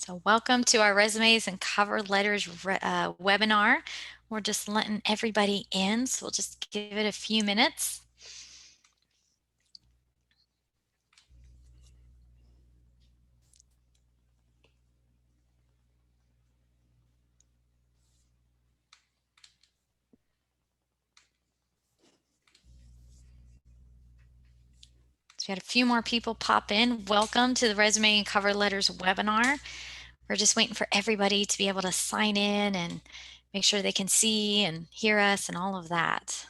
So welcome to our resumes and cover letters webinar. We're just letting everybody in, so we'll just give it a few minutes. So we had a few more people pop in. Welcome to the resume and cover letters webinar. We're just waiting for everybody to be able to sign in and make sure they can see and hear us and all of that.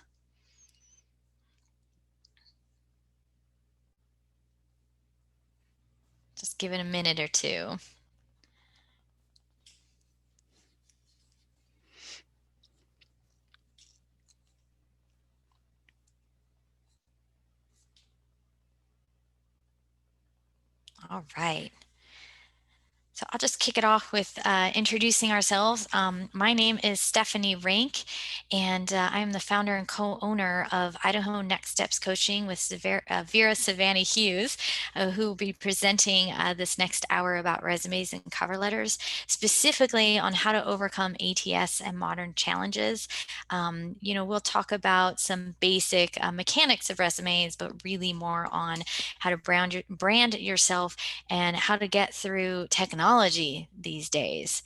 Just give it a minute or two. All right. So I'll just kick it off with introducing ourselves. My name is Stephanie Rank, and I am the founder and co-owner of Idaho Next Steps Coaching with Vera Savannah Hughes, who will be presenting this next hour about resumes and cover letters, specifically on how to overcome ATS and modern challenges. We'll talk about some basic mechanics of resumes, but really more on how to brand yourself and how to get through technology these days.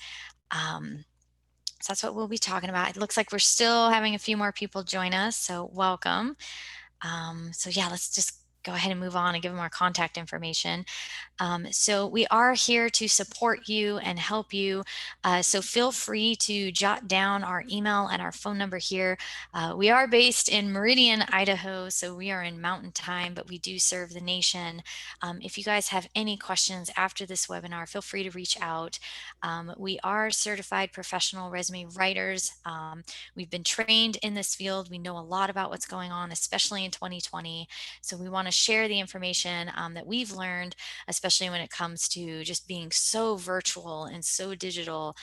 So that's what we'll be talking about. It looks like we're still having a few more people join us, so welcome. So yeah, let's just go ahead and move on and give them our contact information. So we are here to support you and help you. So feel free to jot down our email and our phone number here. We are based in Meridian, Idaho, so we are in Mountain Time, but we do serve the nation. If you guys have any questions after this webinar, feel free to reach out. We are certified professional resume writers. We've been trained in this field. We know a lot about what's going on, especially in 2020. So we want to share the information that we've learned, especially when it comes to just being so virtual and so digital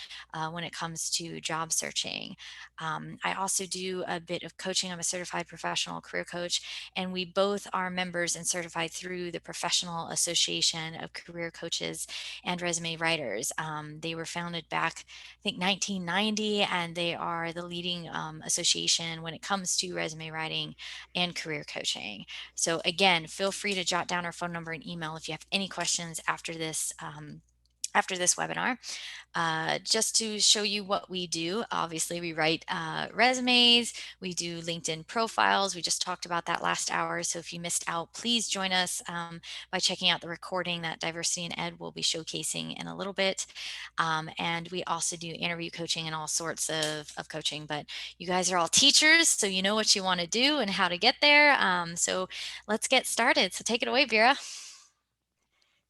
when it comes to job searching. I also do a bit of coaching. I'm a certified professional career coach, and we both are members and certified through the Professional Association of Career Coaches and Resume Writers. They were founded back, I think, 1990, and they are the leading association when it comes to resume writing and career coaching. So again, feel free to jot down our phone number and email if you have any questions after this webinar. Just to show you what we do, obviously we write resumes, we do LinkedIn profiles. We just talked about that last hour. So if you missed out, please join us by checking out the recording that Diversity and Ed will be showcasing in a little bit. And we also do interview coaching and all sorts of coaching, but you guys are all teachers, so you know what you want to do and how to get there. So let's get started. So take it away, Vera.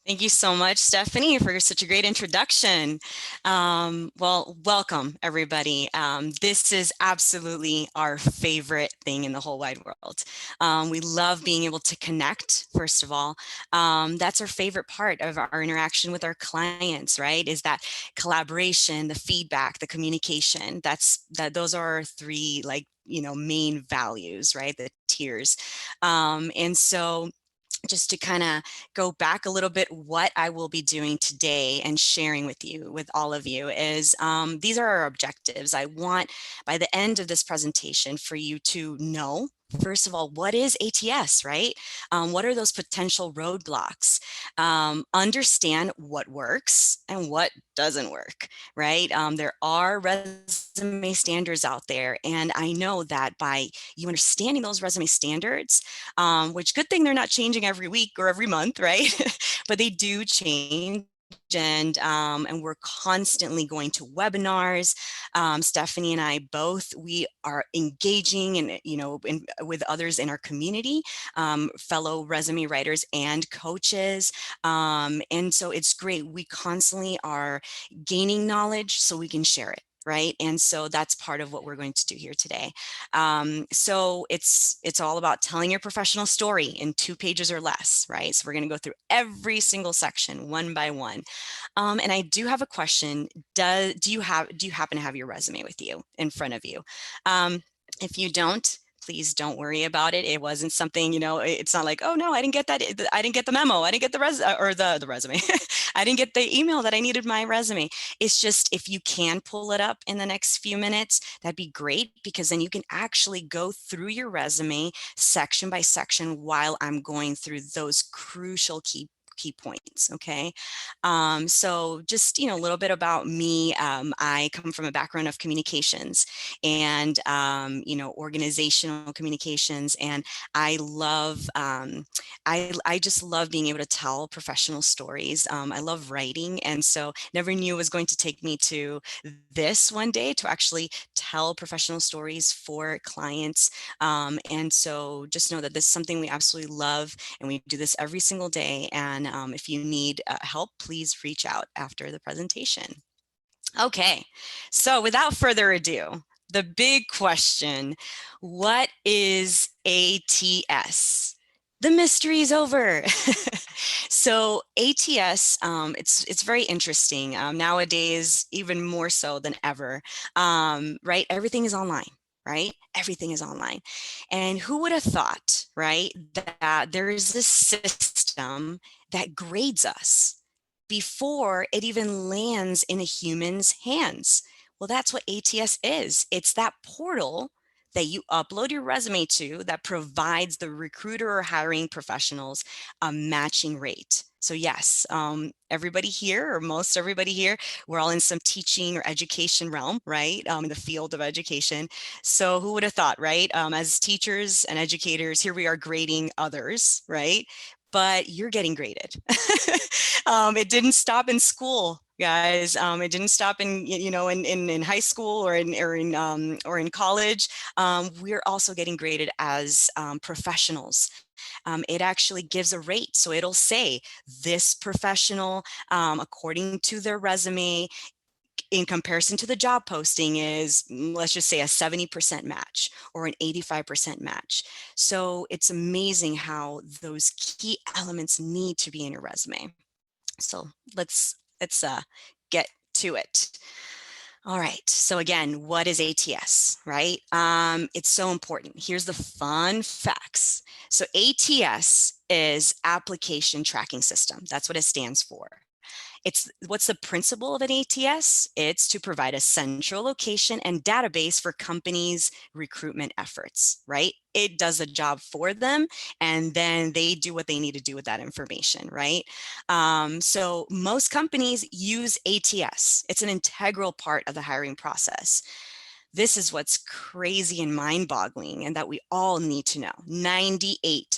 Thank you so much, Stephanie, for such a great introduction. Well, welcome, everybody. This is absolutely our favorite thing in the whole wide world. We love being able to connect, first of all. That's our favorite part of our interaction with our clients, right? Is that collaboration, the feedback, the communication. Those are our three, main values, right? The tiers. And so just to kind of go back a little bit, what I will be doing today and sharing with all of you is these are our objectives. I want by the end of this presentation for you to know, first of all, what is ATS, right? What are those potential roadblocks? Understand what works and what doesn't work, right? There are resume standards out there, and I know that by you understanding those resume standards, which good thing they're not changing every week or every month, right? But they do change. And we're constantly going to webinars. Stephanie and I both, we are engaging with others in our community, fellow resume writers and coaches. And so it's great. We constantly are gaining knowledge so we can share it. Right. And so that's part of what we're going to do here today. So it's all about telling your professional story in 2 pages or less. Right. So we're going to go through every single section one by one. And I do have a question. Do you happen to have your resume with you in front of you? If you don't, please don't worry about it. It wasn't something, it's not like, oh no, I didn't get that. I didn't get the memo. I didn't get the the resume. I didn't get the email that I needed my resume. It's just, if you can pull it up in the next few minutes, that'd be great, because then you can actually go through your resume section by section while I'm going through those crucial key points. Okay. So just, a little bit about me. I come from a background of communications and, organizational communications. And I love, I just love being able to tell professional stories. I love writing. And so never knew it was going to take me to this one day, to actually tell professional stories for clients. And so just know that this is something we absolutely love, and we do this every single day. And if you need help, please reach out after the presentation. Okay, so without further ado, the big question: what is ATS? The mystery is over. So ATS, it's very interesting nowadays, even more so than ever. Right, everything is online. Right, everything is online, and who would have thought, right, that there is this system that grades us before it even lands in a human's hands? Well, that's what ATS is. It's that portal that you upload your resume to that provides the recruiter or hiring professionals a matching rate. So yes, everybody here, or most everybody here, we're all in some teaching or education realm, right? In the field of education. So who would have thought, right? As teachers and educators, here we are grading others, right? But you're getting graded. It didn't stop in school, guys. It didn't stop in high school, or in college. We're also getting graded as professionals. It actually gives a rate. So it'll say this professional, according to their resume, in comparison to the job posting, is, let's just say, a 70% match or an 85% match. So it's amazing how those key elements need to be in your resume. So let's get to it. All right. So again, what is ATS, right? It's so important. Here's the fun facts. So ATS is Application Tracking System. That's what it stands for. What's the principle of an ATS? It's to provide a central location and database for companies' recruitment efforts, right? It does the job for them, and then they do what they need to do with that information, right? So most companies use ATS. It's an integral part of the hiring process. This is what's crazy and mind-boggling, and that we all need to know.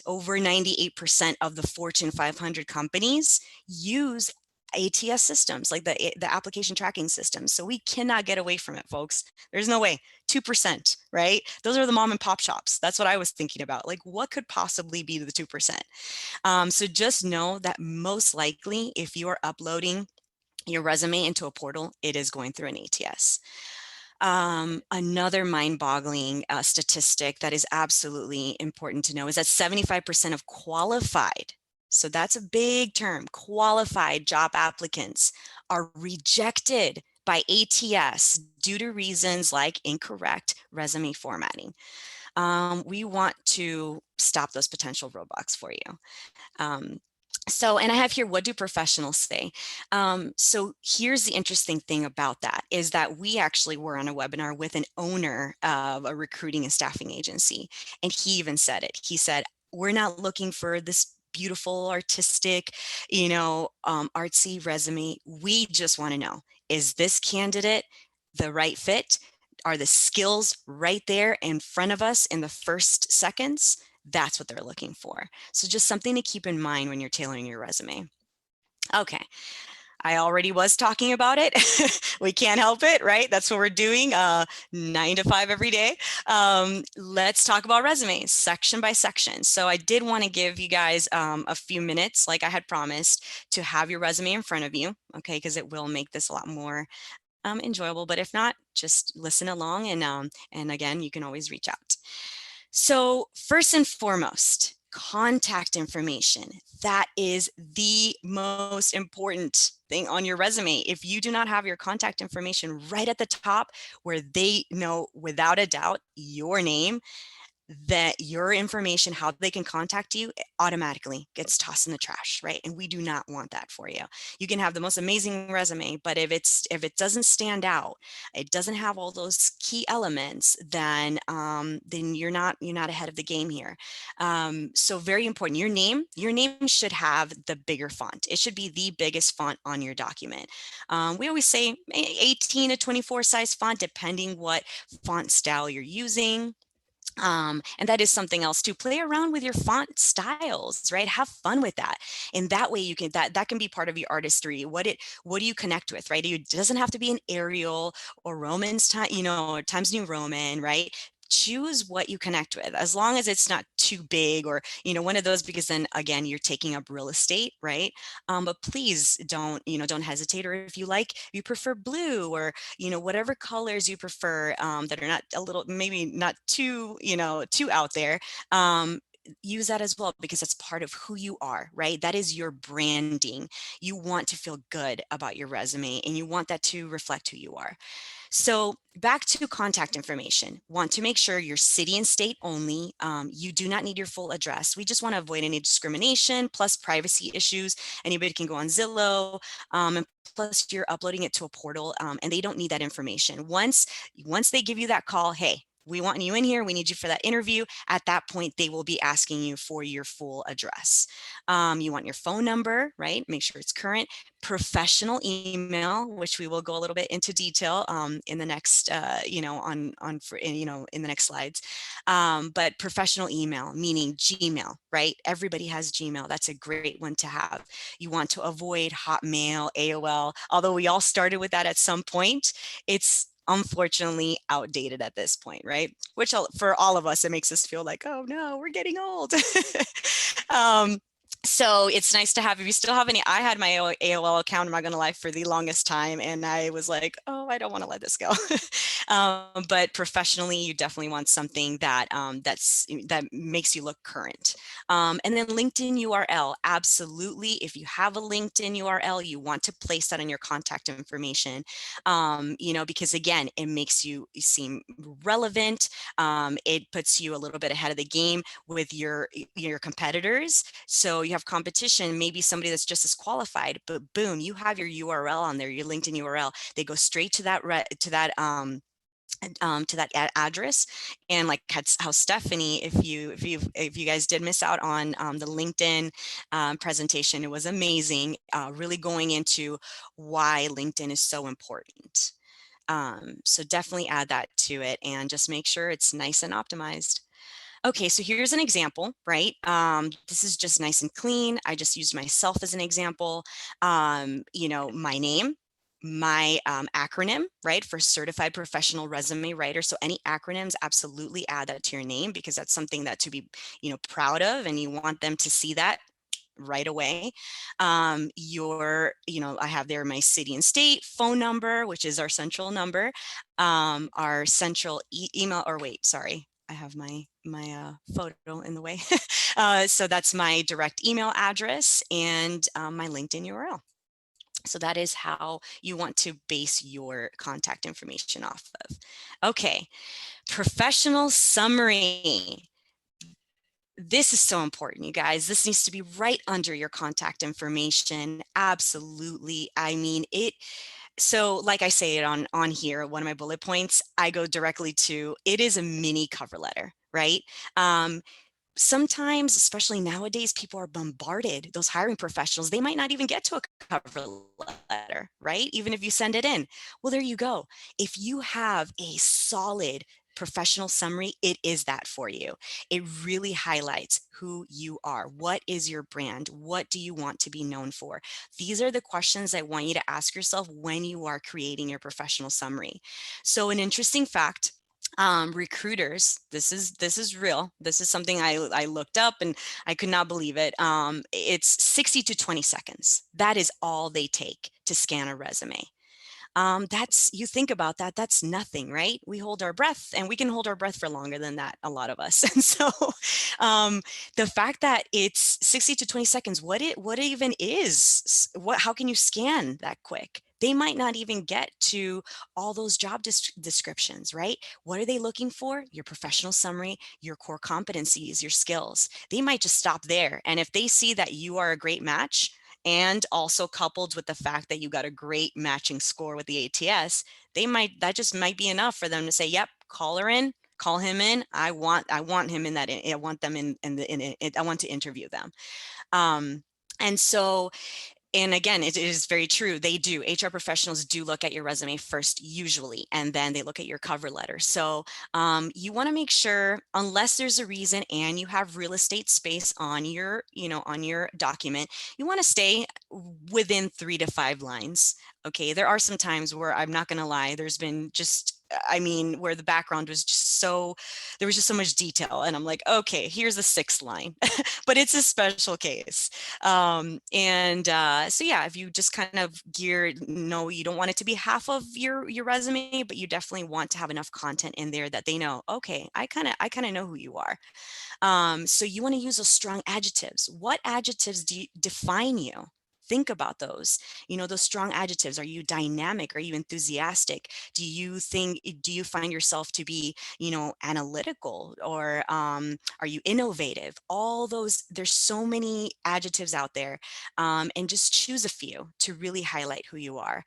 Over 98% of the Fortune 500 companies use ATS systems, like the application tracking systems. So we cannot get away from it, folks. There's no way. 2%, right? Those are the mom and pop shops. That's what I was thinking about. Like, what could possibly be the 2%? So just know that most likely, if you are uploading your resume into a portal, it is going through an ATS. Another mind-boggling statistic that is absolutely important to know is that 75% of qualified, so that's a big term, qualified job applicants are rejected by ATS due to reasons like incorrect resume formatting. We want to stop those potential roadblocks for you. And I have here, what do professionals say? So here's the interesting thing about that, is that we actually were on a webinar with an owner of a recruiting and staffing agency. And he even said it. He said, we're not looking for this beautiful, artistic, artsy resume. We just want to know, is this candidate the right fit? Are the skills right there in front of us in the first seconds? That's what they're looking for. So just something to keep in mind when you're tailoring your resume. Okay, I already was talking about it. We can't help it, right? That's what we're doing 9 to 5 every day. Let's talk about resumes section by section. So I did want to give you guys a few minutes, like I had promised, to have your resume in front of you, okay, because it will make this a lot more enjoyable. But if not, just listen along, and again, you can always reach out. So first and foremost, contact information. That is the most important thing on your resume. If you do not have your contact information right at the top, where they know without a doubt your name, that your information, how they can contact you, automatically gets tossed in the trash, right? And we do not want that for you. You can have the most amazing resume, but if it doesn't stand out, it doesn't have all those key elements, then you're not ahead of the game here. So very important. Your name should have the bigger font. It should be the biggest font on your document. We always say 18 to 24 size font, depending what font style you're using. And that is something else to play around with your font styles, right? Have fun with that. And that way you can, that can be part of your artistry. What do you connect with, right? It doesn't have to be an Arial or Roman's time, or Times New Roman, right? Choose what you connect with, as long as it's not too big or, one of those, because then again, you're taking up real estate, right? But please don't hesitate. Or if you prefer blue, or whatever colors you prefer, that are not a little, maybe not too, too out there, use that as well, because it's part of who you are, right? That is your branding. You want to feel good about your resume, and you want that to reflect who you are. So back to contact information, want to make sure your city and state only. You do not need your full address. We just want to avoid any discrimination, plus privacy issues. Anybody can go on Zillow, and plus you're uploading it to a portal, and they don't need that information. Once they give you that call, hey, we want you in here, we need you for that interview. At that point, they will be asking you for your full address. You want your phone number, right? Make sure it's current. Professional email, which we will go a little bit into detail in the next, in the next slides. But professional email, meaning Gmail, right? Everybody has Gmail. That's a great one to have. You want to avoid Hotmail, AOL, although we all started with that at some point. It's unfortunately outdated at this point, right? Which for all of us, it makes us feel like, oh no, we're getting old. So it's nice to have, if you still have any, I had my AOL account, I'm not going to lie, for the longest time. And I was like, oh, I don't want to let this go. But professionally, you definitely want something that that makes you look current. And then LinkedIn URL, absolutely. If you have a LinkedIn URL, you want to place that in your contact information, because again, it makes you seem relevant. It puts you a little bit ahead of the game with your competitors. So you have competition, maybe somebody that's just as qualified, but boom, you have your URL on there, your LinkedIn URL. They go straight to that address. And like how Stephanie, if you guys did miss out on the LinkedIn presentation, it was amazing, really going into why LinkedIn is so important. So definitely add that to it, and just make sure it's nice and optimized. Okay, so here's an example, right? This is just nice and clean. I just used myself as an example. My name, my acronym, right, for Certified Professional Resume Writer. So any acronyms, absolutely add that to your name, because that's something that to be, proud of, and you want them to see that right away. I have there my city and state, phone number, which is our central number, our central email, or wait, sorry, I have my photo in the way. So that's my direct email address, and my LinkedIn URL. So that is how you want to base your contact information off of. Okay, professional summary. This is so important, you guys. This needs to be right under your contact information. Absolutely. I mean, so like I say it on here, one of my bullet points, I go directly to, it is a mini cover letter, right? Sometimes, especially nowadays, people are bombarded. Those hiring professionals, they might not even get to a cover letter, right? Even if you send it in. Well, there you go. If you have a solid professional summary, it is that for you. It really highlights who you are. What is your brand? What do you want to be known for? These are the questions I want you to ask yourself when you are creating your professional summary. So an interesting fact, recruiters, this is real. This is something I looked up, and I could not believe it. It's 60 to 20 seconds. That is all they take to scan a resume. You think about that, that's nothing, right? We hold our breath, and we can hold our breath for longer than that, a lot of us. And so the fact that it's 60 to 20 seconds, what even is, how can you scan that quick? They might not even get to all those job descriptions, right? What are they looking for? Your professional summary, your core competencies, your skills. They might just stop there. And if they see that you are a great match, and also coupled with the fact that you got a great matching score with the ATS, that just might be enough for them to say, yep, call her in, call him in. I want him in that. I want them I want to interview them. And so, and again, it is very true. They do. HR professionals do look at your resume first, usually, and then they look at your cover letter. So you want to make sure, unless there's a reason and you have real estate space on your, on your document, you want to stay within 3 to 5 lines. Okay. There are some times where, I'm not going to lie, there's been just, where the background was just there was just so much detail, and I'm like, okay, here's the 6th line, but it's a special case. So yeah, if you just kind of you don't want it to be half of your resume, but you definitely want to have enough content in there that they know, okay, I kind of know who you are. So you want to use those strong adjectives. What adjectives define you? Think about those. Those strong adjectives. Are you dynamic? Are you enthusiastic? Do you find yourself to be, analytical, or are you innovative? All those, there's so many adjectives out there, and just choose a few to really highlight who you are.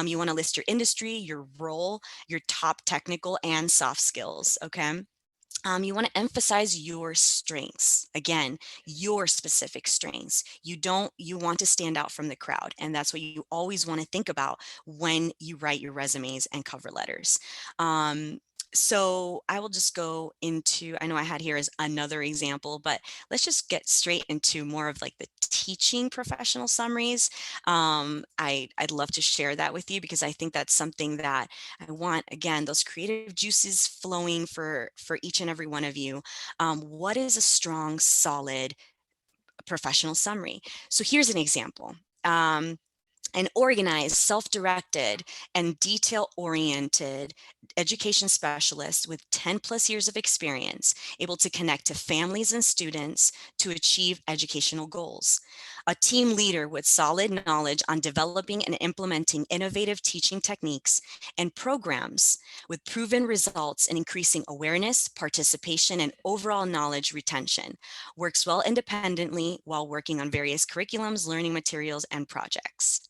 You want to list your industry, your role, your top technical and soft skills. Okay. You want to emphasize your strengths. Again, your specific strengths. You want to stand out from the crowd. And that's what you always want to think about when you write your resumes and cover letters. So I will just go into, I know I had here as another example, but let's just get straight into more of like the teaching professional summaries. I'd love to share that with you, because I think that's something that I want, again, those creative juices flowing for each and every one of you. What is a strong, solid professional summary? So here's an example. An organized, self-directed, and detail-oriented education specialist with 10 plus years of experience, able to connect to families and students to achieve educational goals. A team leader with solid knowledge on developing and implementing innovative teaching techniques and programs, with proven results in increasing awareness, participation, and overall knowledge retention. Works well independently while working on various curriculums, learning materials, and projects.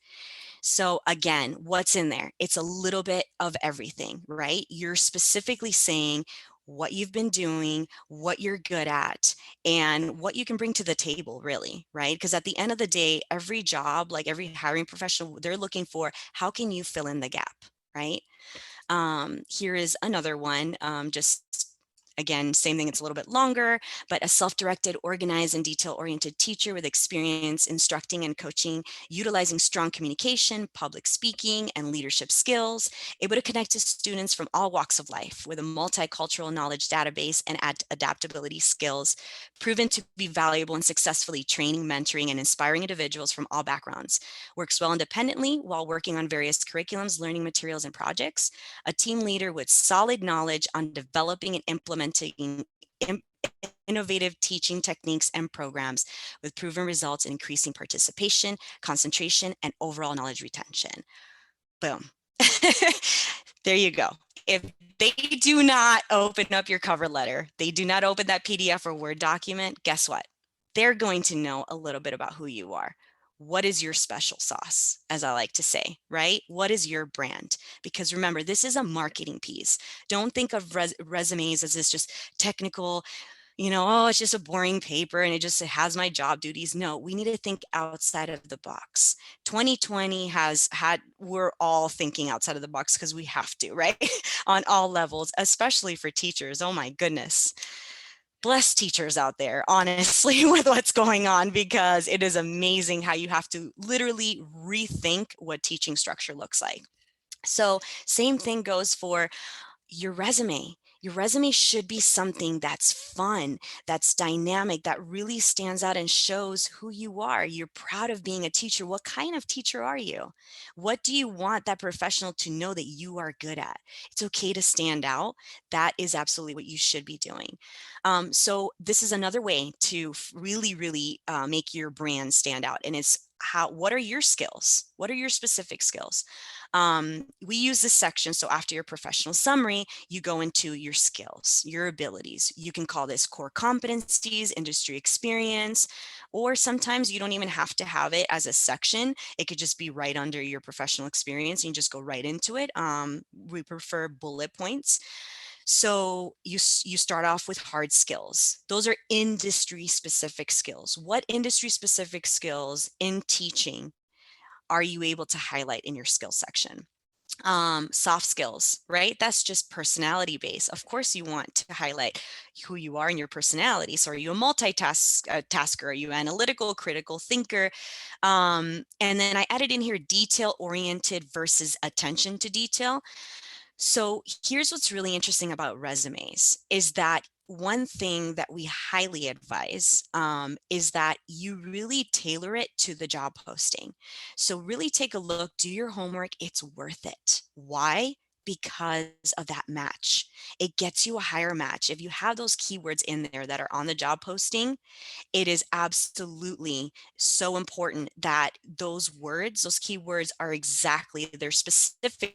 So again, what's in there? It's a little bit of everything, right? You're specifically saying what you've been doing, what you're good at, and what you can bring to the table, really, right? Because at the end of the day, every job, like every hiring professional, they're looking for, how can you fill in the gap, right? Here is another one, just again, same thing, it's a little bit longer, but a self-directed, organized, and detail-oriented teacher with experience instructing and coaching, utilizing strong communication, public speaking, and leadership skills, able to connect to students from all walks of life with a multicultural knowledge database and adaptability skills, proven to be valuable in successfully training, mentoring, and inspiring individuals from all backgrounds. Works well independently while working on various curriculums, learning materials, and projects. A team leader with solid knowledge on developing and implementing innovative teaching techniques and programs, with proven results in increasing participation, concentration, and overall knowledge retention. Boom. There you go. If they do not open up your cover letter, they do not open that PDF or Word document, guess what? They're going to know a little bit about who you are. What is your special sauce, as I like to say, right? What is your brand? Because remember, this is a marketing piece. Don't think of resumes as this just technical, oh, it's just a boring paper and it has my job duties. No, we need to think outside of the box. 2020 we're all thinking outside of the box because we have to, right? On all levels, especially for teachers. Oh my goodness. Bless teachers out there, honestly, with what's going on, because it is amazing how you have to literally rethink what teaching structure looks like. So same thing goes for your resume. Your resume should be something that's fun, that's dynamic, that really stands out and shows who you are. You're proud of being a teacher. What kind of teacher are you? What do you want that professional to know that you are good at? It's okay to stand out. That is absolutely what you should be doing. So this is another way to really, really make your brand stand out. And it's what are your skills? What are your specific skills? We use this section. So after your professional summary, you go into your skills, your abilities. You can call this core competencies, industry experience, or sometimes you don't even have to have it as a section. It could just be right under your professional experience. And you just go right into it. We prefer bullet points. So you start off with hard skills. Those are industry specific skills. What industry specific skills in teaching are you able to highlight in your skills section? Soft skills, right? That's just personality based. Of course, you want to highlight who you are and your personality. So, are you a tasker? Are you analytical, critical thinker? And then I added in here detail oriented versus attention to detail. So here's what's really interesting about resumes is that one thing that we highly advise is that you really tailor it to the job posting. So really take a look, do your homework. It's worth it. Why? Because of that match. It gets you a higher match. If you have those keywords in there that are on the job posting, it is absolutely so important that those words, those keywords are exactly, they're specifically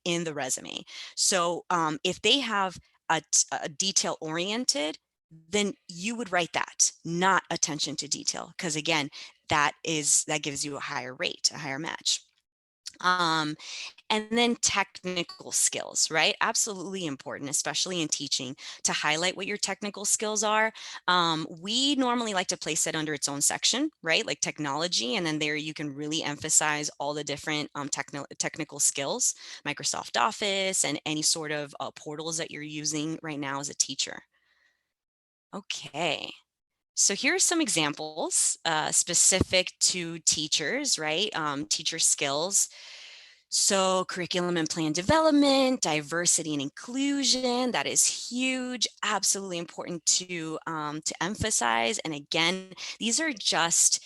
in the resume. So if they have a detail oriented, then you would write that, not attention to detail, because again, that gives you a higher rate, a higher match. Um, and then technical skills, right? Absolutely important, especially in teaching, to highlight what your technical skills are. We normally like to place it under its own section, right? Like technology. And then there you can really emphasize all the different technical skills, Microsoft Office, and any sort of portals that you're using right now as a teacher. Okay. So here are some examples specific to teachers, right? Teacher skills. So curriculum and plan development, diversity and inclusion, that is huge, absolutely important to emphasize. And again, these are just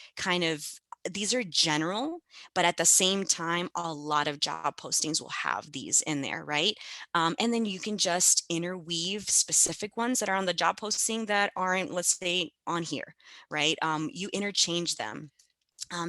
these are general, but at the same time, a lot of job postings will have these in there, right? And then you can just interweave specific ones that are on the job posting that aren't, let's say, on here, right? You interchange them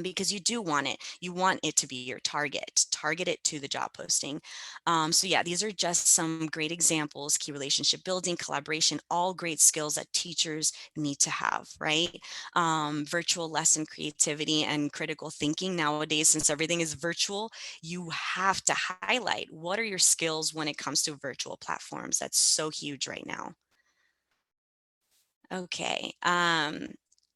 because you do want it. You want it to be your target it to the job posting. So yeah, these are just some great examples: key relationship building, collaboration, all great skills that teachers need to have, right? Virtual lesson creativity and critical thinking. Nowadays, since everything is virtual, you have to highlight what are your skills when it comes to virtual platforms. That's so huge right now. Okay.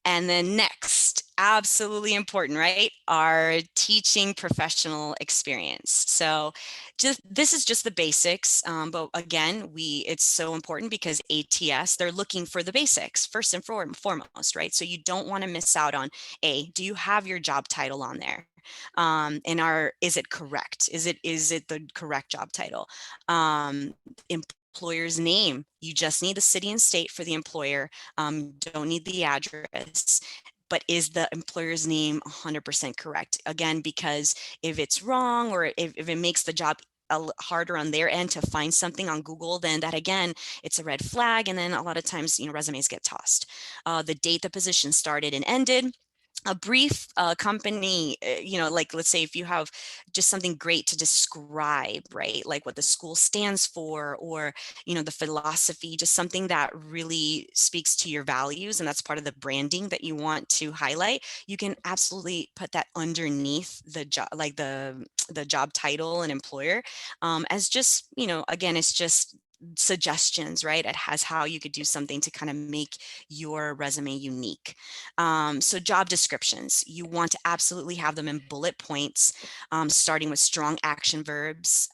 And then next, absolutely important, right? Our teaching professional experience. So just this is just the basics. But again, it's so important because ATS, they're looking for the basics first and foremost, right? So you don't want to miss out on do you have your job title on there? Is it correct? Is it the correct job title? Employer's name. You just need the city and state for the employer. Don't need the address. But is the employer's name 100% correct? Again, because if it's wrong, or if it makes the job harder on their end to find something on Google, then that again, it's a red flag. And then a lot of times, resumes get tossed. The date the position started and ended, a brief company, like let's say if you have just something great to describe, right? Like what the school stands for, or, the philosophy, just something that really speaks to your values. And that's part of the branding that you want to highlight. You can absolutely put that underneath the job, like the job title and employer, as just, again, it's just suggestions, right? It has how you could do something to kind of make your resume unique. So job descriptions, you want to absolutely have them in bullet points, starting with strong action verbs.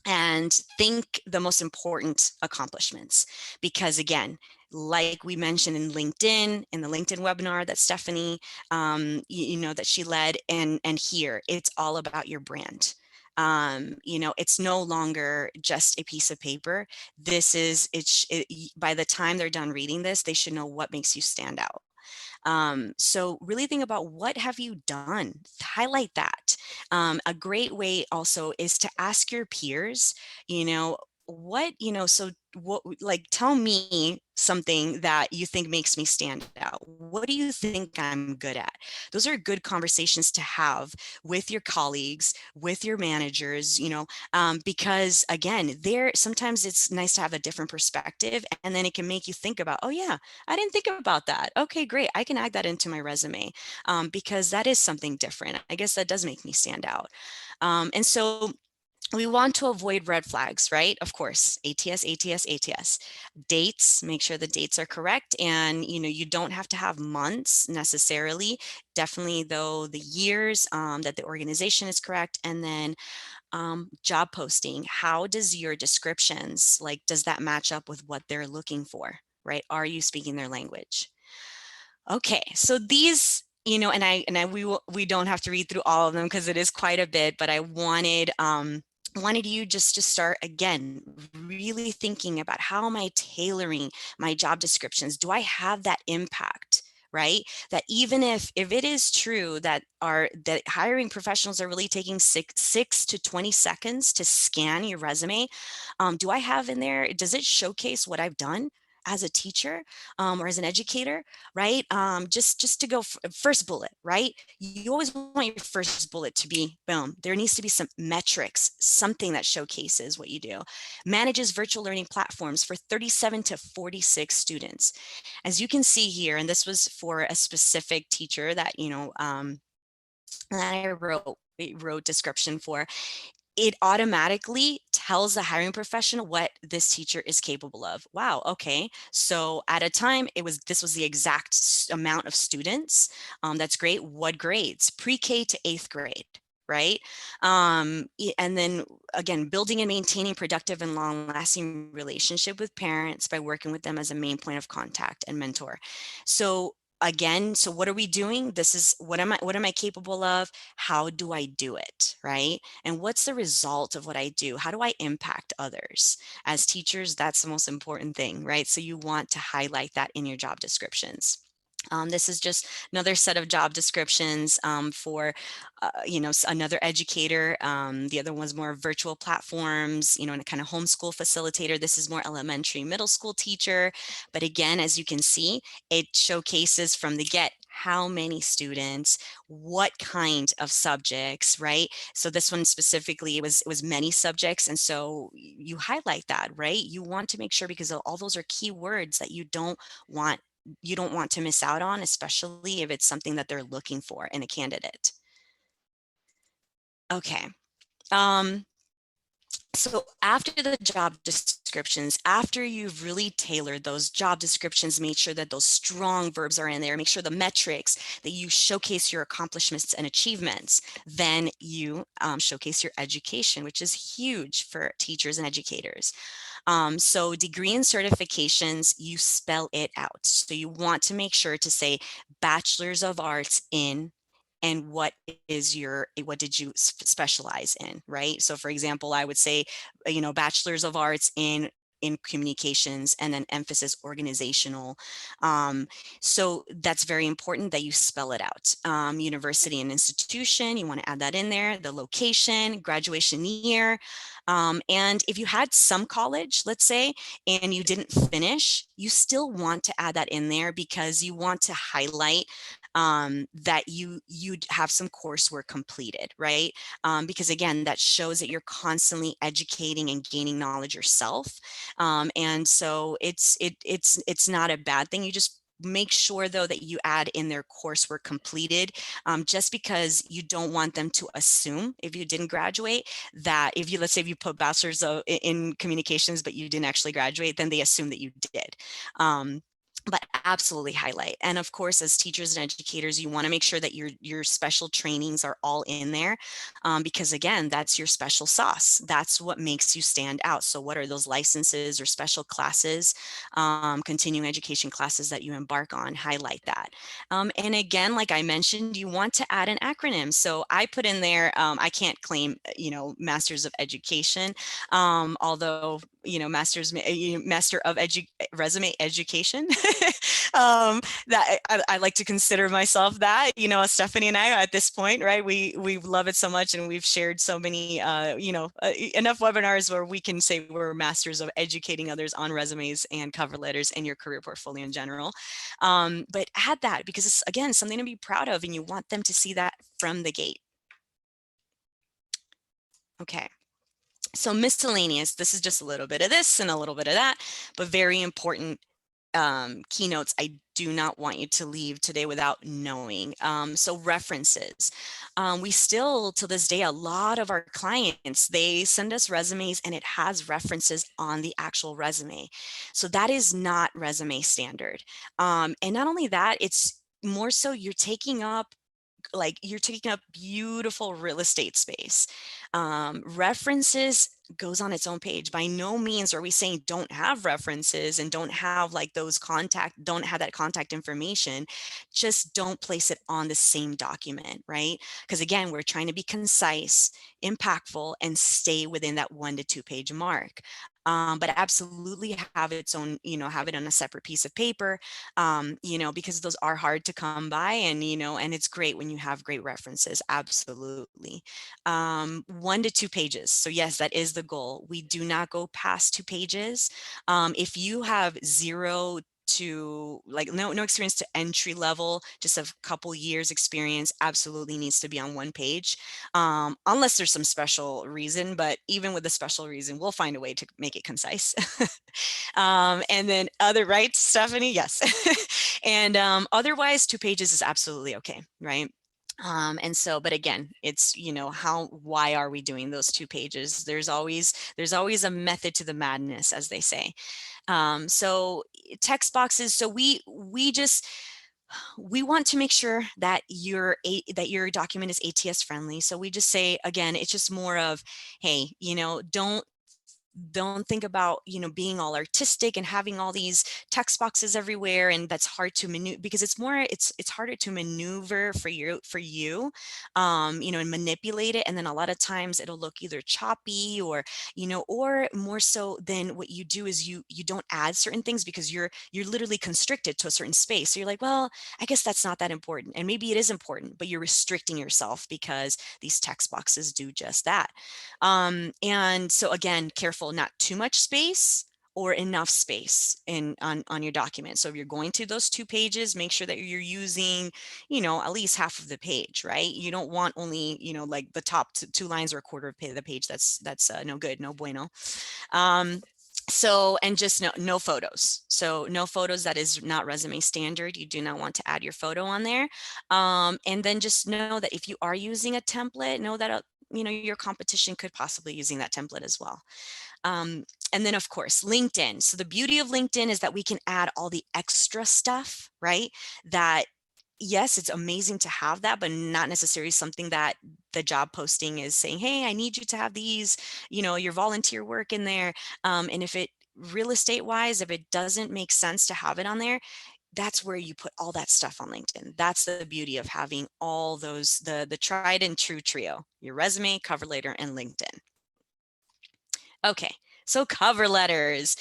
And think the most important accomplishments, because again, like we mentioned in LinkedIn, in the LinkedIn webinar that Stephanie, that she led, and here, it's all about your brand. It's no longer just a piece of paper. By the time they're done reading this, they should know what makes you stand out. So really think about, what have you done? Highlight that. A great way also is to ask your peers, what, so like, tell me something that you think makes me stand out. What do you think I'm good at? Those are good conversations to have with your colleagues, with your managers, because again, there sometimes it's nice to have a different perspective, and then it can make you think about, oh yeah, I didn't think about that. Okay, great, I can add that into my resume, because that is something different. I guess that does make me stand out. And so we want to avoid red flags, right? Of course, ATS, ATS, ATS. Dates, make sure the dates are correct. And, you don't have to have months necessarily. Definitely, though, the years, that the organization is correct. And then job posting. How does your descriptions, like, does that match up with what they're looking for, right? Are you speaking their language? Okay, so these, we don't have to read through all of them because it is quite a bit, but I wanted you just to start again, really thinking about, how am I tailoring my job descriptions? Do I have that impact? Right? That even if it is true that that hiring professionals are really taking six to 20 seconds to scan your resume, do I have in there, does it showcase what I've done as a teacher, or as an educator? Right? Just to go first bullet, right? You always want your first bullet to be boom. There needs to be some metrics, something that showcases what you do. Manages virtual learning platforms for 37 to 46 students. As you can see here, and this was for a specific teacher that, that I wrote description for, it automatically tells the hiring professional what this teacher is capable of. Wow, okay. So at a time, this was the exact amount of students. That's great. What grades? Pre-K to 8th grade, right? And then again, building and maintaining productive and long-lasting relationship with parents by working with them as a main point of contact and mentor. So again, so what are we doing? This is what am I capable of? How do I do it, right? And what's the result of what I do? How do I impact others? As teachers, that's the most important thing, right? So you want to highlight that in your job descriptions. This is just another set of job descriptions, for, another educator. The other one's more virtual platforms, and a kind of homeschool facilitator. This is more elementary, middle school teacher. But again, as you can see, it showcases from the get how many students, what kind of subjects, right? So this one specifically, it was many subjects, and so you highlight that, right? You want to make sure, because all those are key words that want you don't want to miss out on, especially if it's something that they're looking for in a candidate. Okay. Um, so after the job descriptions, after you've really tailored those job descriptions, made sure that those strong verbs are in there, make sure the metrics, that you showcase your accomplishments and achievements, then you showcase your education, which is huge for teachers and educators. So degree and certifications, you spell it out. So you want to make sure to say Bachelor's of Arts in, and what did you specialize in, right? So for example, I would say, Bachelor's of Arts in communications, and then emphasis organizational. So that's very important that you spell it out. University and institution, you want to add that in there, the location, graduation year. And if you had some college, let's say, and you didn't finish, you still want to add that in there, because you want to highlight that you'd have some coursework completed, right? Because again, that shows that you're constantly educating and gaining knowledge yourself. And so it's not a bad thing. You just make sure though that you add in their coursework completed, just because you don't want them to assume, if you didn't graduate, that if you, let's say if you put bachelor's in communications but you didn't actually graduate, then they assume that you did. But absolutely highlight. And of course, as teachers and educators, you want to make sure that your special trainings are all in there, because again, that's your special sauce. That's what makes you stand out. So what are those licenses or special classes, continuing education classes that you embark on? Highlight that. And again, like I mentioned, you want to add an acronym. So I put in there, I can't claim, Masters of Education, although master of resume education. That I like to consider myself that, Stephanie and I at this point, right? We love it so much, and we've shared so many, enough webinars where we can say we're masters of educating others on resumes and cover letters and your career portfolio in general. But add that because it's, again, something to be proud of, and you want them to see that from the gate. Okay. So miscellaneous, this is just a little bit of this and a little bit of that, but very important keynotes I do not want you to leave today without knowing. So references. We still, to this day, a lot of our clients, they send us resumes and it has references on the actual resume. So that is not resume standard. And not only that, it's more so you're taking up beautiful real estate space. References goes on its own page. By no means are we saying don't have references and don't have don't have that contact information. Just don't place it on the same document, right? Because again, we're trying to be concise, impactful, and stay within that 1 to 2 page mark. But absolutely have its own, have it on a separate piece of paper, because those are hard to come by, and it's great when you have great references. Absolutely. 1 to 2 pages. So yes, that is the goal. We do not go past 2 pages. If you have zero to no experience to entry level, just a couple years experience, absolutely needs to be on 1 page, unless there's some special reason. But even with the special reason, we'll find a way to make it concise. And then right, Stephanie? Yes. And otherwise, 2 pages is absolutely okay, right? And so, but again, it's, why are we doing those 2 pages? There's always a method to the madness, as they say. So text boxes. So we want to make sure that your document is ATS friendly. So we just say, again, it's just more of, hey, don't think about being all artistic and having all these text boxes everywhere, and that's hard to maneuver, because it's harder to maneuver for you, and manipulate it. And then a lot of times it'll look either choppy or more so than what you do is you don't add certain things because you're literally constricted to a certain space. So you're like, well, I guess that's not that important, and maybe it is important, but you're restricting yourself because these text boxes do just that. And so again, careful, not too much space or enough space on your document. So if you're going to those 2 pages, make sure that you're using, at least half of the page, right? You don't want only, like the top 2 lines or a quarter of the page. That's no good, no bueno. So, and just no photos. So no photos, that is not resume standard. You do not want to add your photo on there. And then just know that if you are using a template, know that your competition could possibly using that template as well. And then of course, LinkedIn. So the beauty of LinkedIn is that we can add all the extra stuff, right? That yes, it's amazing to have that, but not necessarily something that the job posting is saying, hey, I need you to have these, your volunteer work in there. And if it real estate wise, if it doesn't make sense to have it on there, that's where you put all that stuff on LinkedIn. That's the beauty of having all those, the tried and true trio, your resume, cover letter, and LinkedIn. Okay, so cover letters.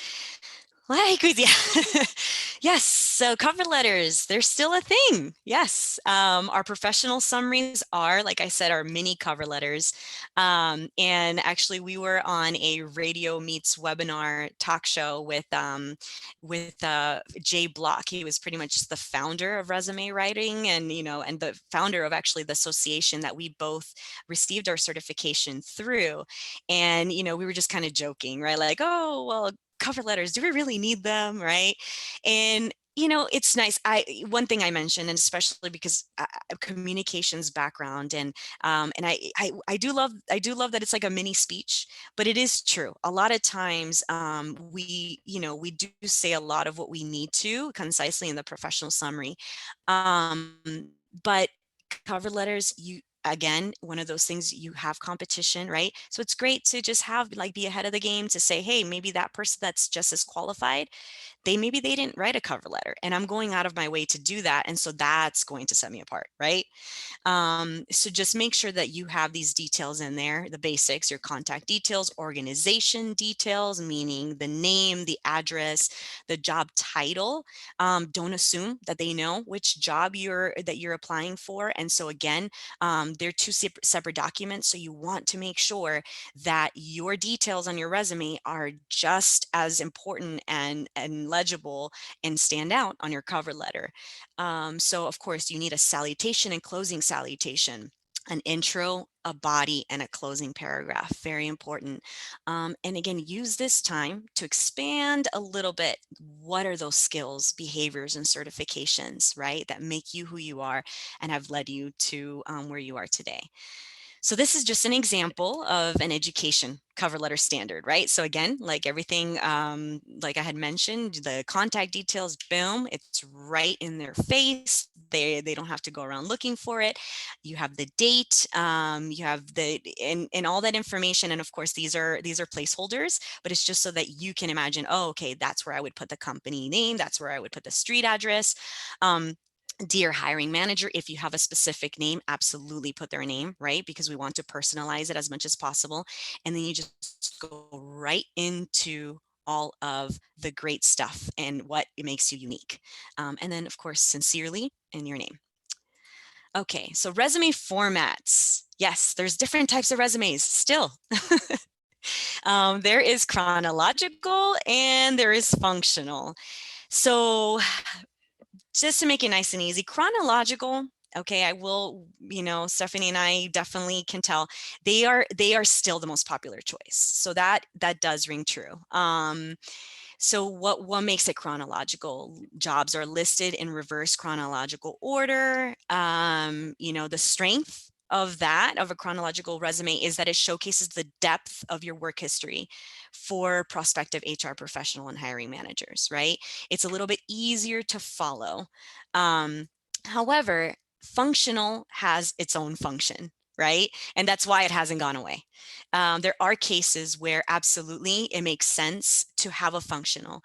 Yes, so cover letters, they're still a thing. Yes, our professional summaries are, like I said, our mini cover letters. And actually, we were on a radio meets webinar talk show with Jay Block. He was pretty much the founder of resume writing, and and the founder of actually the association that we both received our certification through. And we were just kind of joking, right? Like, oh, well, cover letters, do we really need them, right? And it's nice. One thing I mentioned, and especially because communications background, and I do love that it's like a mini speech, but it is true. A lot of times we do say a lot of what we need to concisely in the professional summary, but cover letters, again, one of those things, you have competition, right? So it's great to just have be ahead of the game to say, hey, maybe that person that's just as qualified, maybe they didn't write a cover letter, and I'm going out of my way to do that. And so that's going to set me apart, right? So just make sure that you have these details in there, the basics, your contact details, organization details, meaning the name, the address, the job title. Don't assume that they know which job you're applying for. And so again, they're two separate documents. So you want to make sure that your details on your resume are just as important and legible and stand out on your cover letter. So of course you need a salutation and closing salutation, an intro, a body, and a closing paragraph. Very important. And again, use this time to expand a little bit. What are those skills, behaviors, and certifications, right, that make you who you are and have led you to where you are today? So this is just an example of an education cover letter standard, right? So again, like everything, like I had mentioned, the contact details, boom, it's right in their face. They don't have to go around looking for it. You have the date, you have the and all that information. And of course, these are placeholders, but it's just so that you can imagine, oh, okay, that's where I would put the company name. That's where I would put the street address. Dear hiring manager, if you have a specific name, absolutely put their name, right? Because we want to personalize it as much as possible. And then you just go right into all of the great stuff and what it makes you unique. And then, of course, sincerely in your name. Okay, so resume formats. Yes, there's different types of resumes still. There is chronological and there is functional. So just to make it nice and easy, chronological, okay, I will, Stephanie and I definitely can tell they are still the most popular choice. So that does ring true. So what makes it chronological? Jobs are listed in reverse chronological order. The strength of a chronological resume is that it showcases the depth of your work history for prospective HR professional and hiring managers, right? It's a little bit easier to follow. However, functional has its own function, right? And that's why it hasn't gone away. There are cases where absolutely it makes sense to have a functional.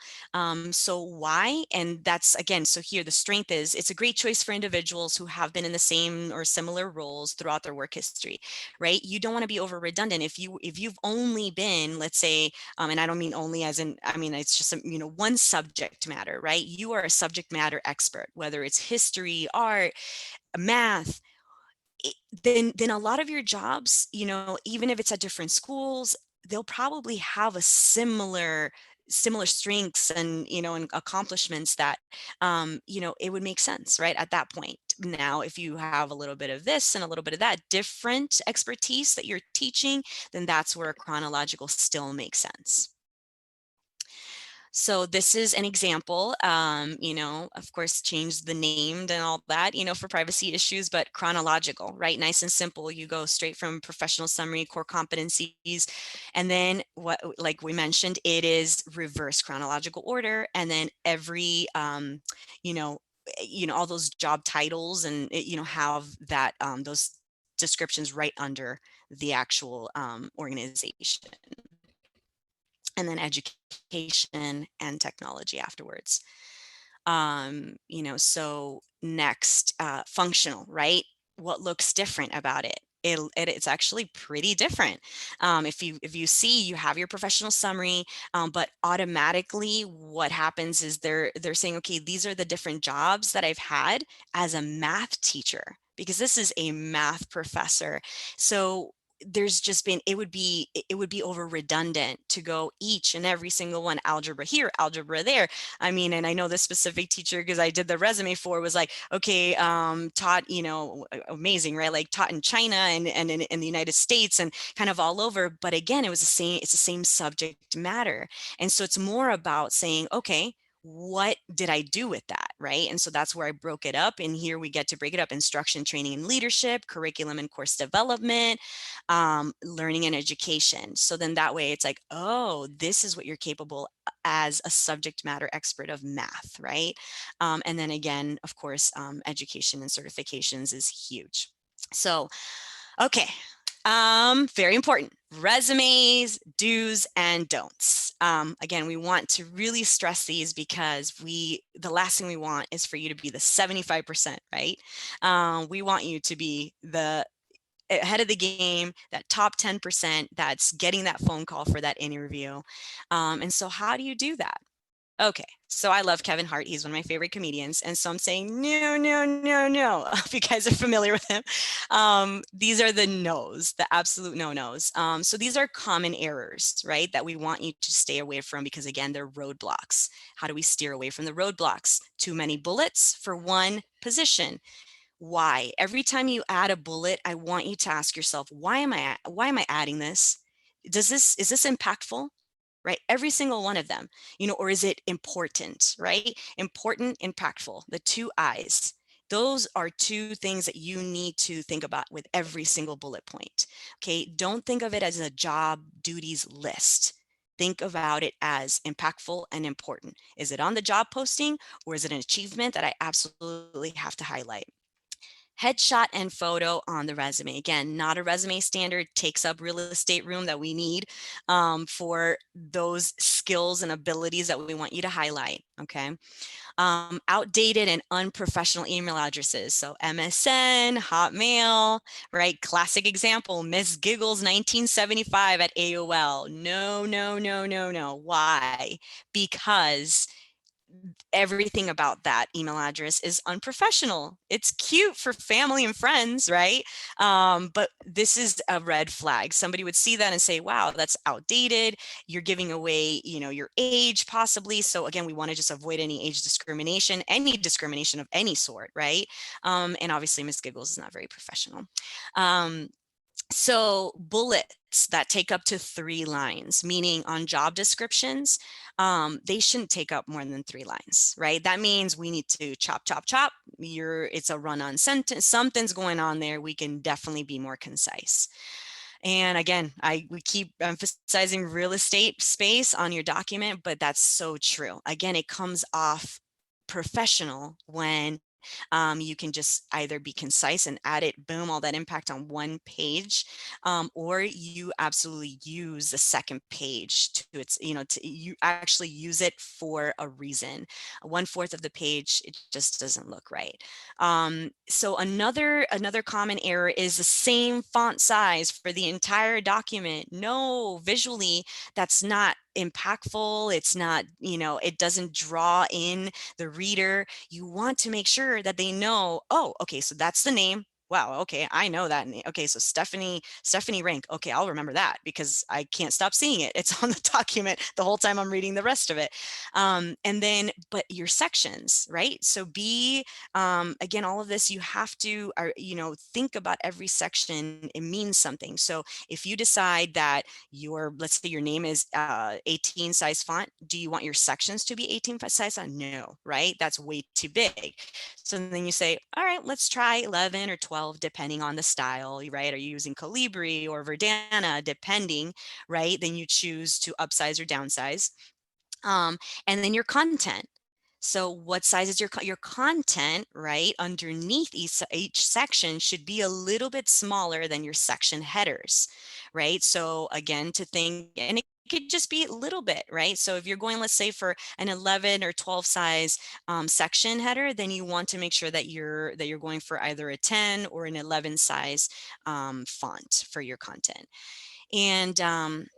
So why? And that's again, so here the strength is it's a great choice for individuals who have been in the same or similar roles throughout their work history, right? You don't want to be over redundant. If you've only been, let's say, and I don't mean only as in, I mean, it's just, one subject matter, right? You are a subject matter expert, whether it's history, art, math, then a lot of your jobs, even if it's at different schools, they'll probably have a similar strengths and accomplishments that it would make sense, right, at that point. Now if you have a little bit of this and a little bit of that different expertise that you're teaching, then that's where a chronological still makes sense. So this is an example, of course, change the name and all that, for privacy issues, but chronological, right? Nice and simple. You go straight from professional summary, core competencies, and then what, like we mentioned, it is reverse chronological order. And then every, all those job titles and, have that, those descriptions right under the actual organization, and then education and technology afterwards. So next, functional, right? What looks different about it? It's actually pretty different. If you see, you have your professional summary, but automatically what happens is they're saying, okay, these are the different jobs that I've had as a math teacher, because this is a math professor. So there's just been, it would be over redundant to go each and every single one, algebra here, algebra there. I mean, and I know this specific teacher, because I did the resume for, was like, okay, taught, amazing, right? Like taught in China and in the United States and kind of all over. But again, it's the same subject matter. And so it's more about saying, okay, what did I do with that, right? And so that's where I broke it up. And here we get to break it up: instruction, training, and leadership, curriculum and course development, learning and education. So then that way it's like, oh, this is what you're capable as a subject matter expert of math, right? And then again, of course, education and certifications is huge. So, okay. Very important. Resumes, do's and don'ts. again, we want to really stress these because the last thing we want is for you to be the 75%, right? We want you to be the ahead of the game, that top 10% that's getting that phone call for that interview. And so how do you do that? Okay, so I love Kevin Hart. He's one of my favorite comedians. And so I'm saying, no, no, no, no. If you guys are familiar with him, these are the no's, the absolute no-nos. So these are common errors, right, that we want you to stay away from because, again, they're roadblocks. How do we steer away from the roadblocks? Too many bullets for one position. Why? Every time you add a bullet, I want you to ask yourself, why am I adding this? Is this impactful? Right? Every single one of them, or is it important, right? Important, impactful, the two I's. Those are two things that you need to think about with every single bullet point. Okay. Don't think of it as a job duties list. Think about it as impactful and important. Is it on the job posting or is it an achievement that I absolutely have to highlight? Headshot and photo on the resume. Again, not a resume standard, takes up real estate room that we need for those skills and abilities that we want you to highlight, okay? Outdated and unprofessional email addresses. So MSN, Hotmail, right? Classic example, Miss Giggles 1975 at AOL. No, no, no, no, no. Why? Because everything about that email address is unprofessional. It's cute for family and friends, right? But this is a red flag. Somebody would see that and say, wow, that's outdated. You're giving away, your age possibly. So again, we want to just avoid any age discrimination, any discrimination of any sort, right? And obviously Miss Giggles is not very professional. So bullets that take up to 3 lines, meaning on job descriptions, they shouldn't take up more than 3 lines, right? That means we need to chop, chop, chop. It's a run-on sentence. Something's going on there. We can definitely be more concise. And again, we keep emphasizing real estate space on your document, but that's so true. Again, it comes off professional when you can just either be concise and add it, boom, all that impact on one page, or you absolutely use the second page to you actually use it for a reason. 1/4 of the page, it just doesn't look right. So another common error is the same font size for the entire document. No, visually, that's not impactful. It's not, it doesn't draw in the reader. You want to make sure that they know, oh, okay, so that's the name. Wow, okay, I know that name. Okay, so Stephanie Rank. Okay, I'll remember that because I can't stop seeing it. It's on the document the whole time I'm reading the rest of it. And then, but your sections, right? So again, all of this, you have to, think about every section. It means something. So if you decide that let's say your name is 18 size font, do you want your sections to be 18 size font? No, right? That's way too big. So then you say, all right, let's try 11 or 12, depending on the style, right? Are you using Calibri or Verdana, depending, right? Then you choose to upsize or downsize. And then your content. So what size is your content, right? Underneath each section should be a little bit smaller than your section headers, right? So again, to think, and it could just be a little bit, right? So if you're going, let's say for an 11 or 12 size section header, then you want to make sure that you're going for either a 10 or an 11 size font for your content. And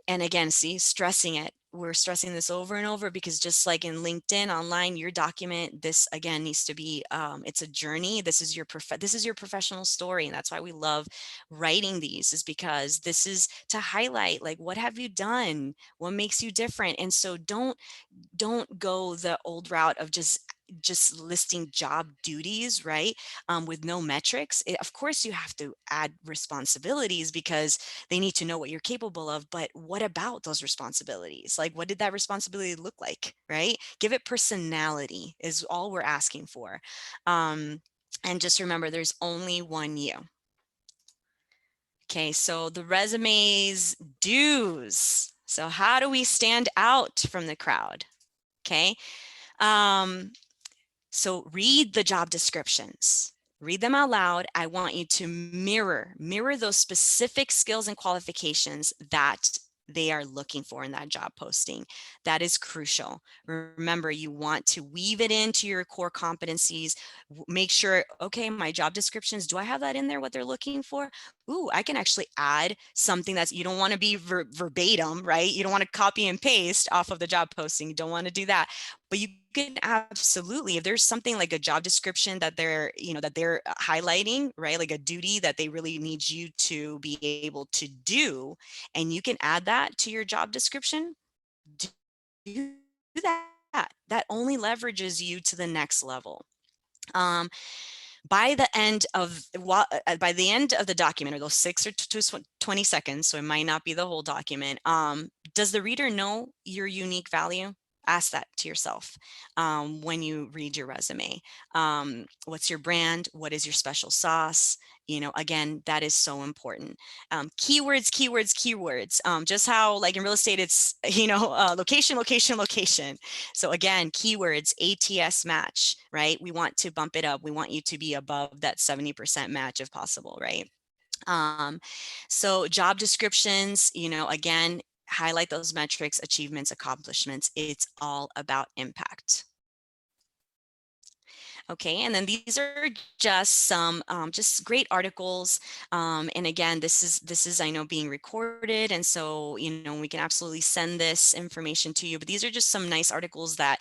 again, see, stressing it. We're stressing this over and over because just like in LinkedIn online, your document, this again needs to be, it's a journey. This is your professional story. And that's why we love writing these, is because this is to highlight, like, what have you done? What makes you different? And so don't go the old route of just listing job duties, right? With no metrics. Of course, you have to add responsibilities because they need to know what you're capable of. But what about those responsibilities? Like, what did that responsibility look like, right? Give it personality is all we're asking for. And just remember, there's only one you. Okay, so the resumes do's. So how do we stand out from the crowd? Okay. So read the job descriptions, read them out loud. I want you to mirror those specific skills and qualifications that they are looking for in that job posting. That is crucial. Remember, you want to weave it into your core competencies. Make sure, okay, my job descriptions, do I have that in there, what they're looking for? Ooh, I can actually add something that's, you don't want to be verbatim, right? You don't want to copy and paste off of the job posting. You don't want to do that. But you can absolutely, if there's something like a job description that they're, that they're highlighting, right? Like a duty that they really need you to be able to do, and you can add that to your job description, do that. That only leverages you to the next level. Um, by the end of by the end of the document, or those 6 or 20 seconds, so it might not be the whole document, does the reader know your unique value? Ask that to yourself when you read your resume. What's your brand? What is your special sauce? Again, that is so important. Keywords, keywords, keywords. Just how, like in real estate, it's location, location, location. So again, keywords, ATS match, right? We want to bump it up. We want you to be above that 70% match if possible, right? Um, so job descriptions, again, highlight those metrics, achievements, accomplishments. It's all about impact. Okay, and then these are just some just great articles. And again, this is I know being recorded, and so we can absolutely send this information to you. But these are just some nice articles that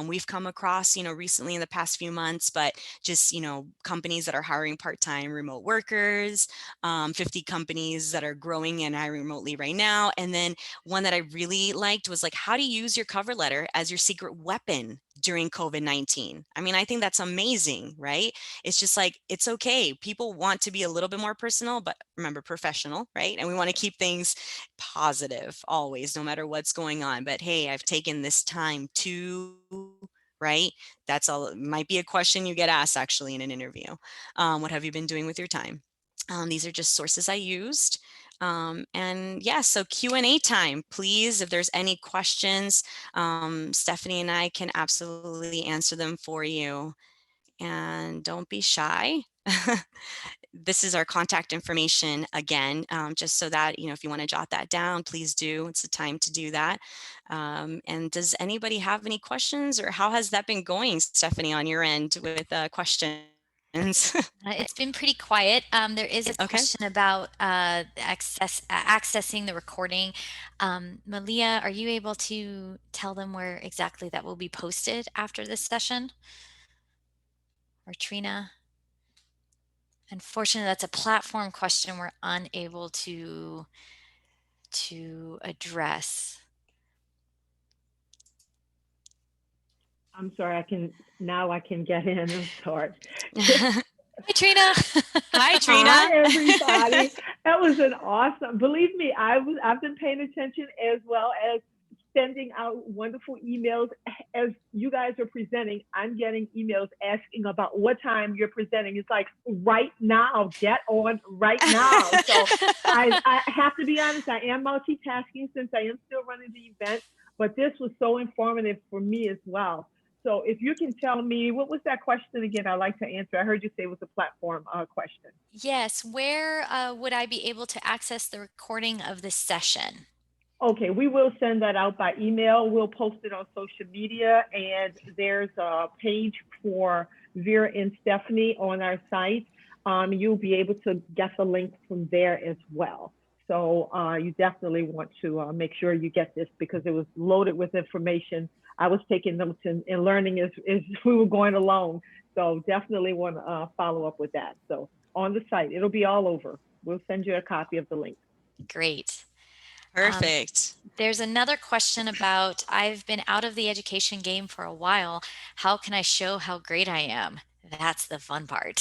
we've come across recently in the past few months. But just companies that are hiring part-time remote workers, 50 companies that are growing and hiring remotely right now. And then one that I really liked was like how to use your cover letter as your secret weapon during COVID-19. I mean, I think that's amazing, right? It's just like, it's okay. People want to be a little bit more personal, but remember, professional, right? And we want to keep things positive always, no matter what's going on. But hey, I've taken this time to, right? That's all. Might be a question you get asked actually in an interview. What have you been doing with your time? These are just sources I used. And yeah, so Q&A time, please. If there's any questions, Stephanie and I can absolutely answer them for you. And don't be shy. This is our contact information again, just so that, if you want to jot that down, please do. It's the time to do that. And does anybody have any questions, or how has that been going, Stephanie, on your end with questions? It's been pretty quiet. There is a Okay. question about accessing the recording. Malia, are you able to tell them where exactly that will be posted after this session? Or Trina? Unfortunately, that's a platform question we're unable to address. I'm sorry, now I can get in. I'm sorry. Hey, Trina. Hi, Hi, Trina. everybody. That was an awesome. Believe me, I've been paying attention, as well as sending out wonderful emails as you guys are presenting. I'm getting emails asking about what time you're presenting. It's like right now, get on right now. So I have to be honest, I am multitasking since I am still running the event, but this was so informative for me as well. So if you can tell me, what was that question again? I'd like to answer. I heard you say it was a platform question. Yes, where would I be able to access the recording of this session? Okay, we will send that out by email. We'll post it on social media, and there's a page for Vera and Stephanie on our site. You'll be able to get the link from there as well. So you definitely want to make sure you get this, because it was loaded with information. I was taking notes and learning as we were going along. So definitely want to follow up with that. So on the site, it'll be all over. We'll send you a copy of the link. Great. Perfect. There's another question about, I've been out of the education game for a while. How can I show how great I am? That's the fun part.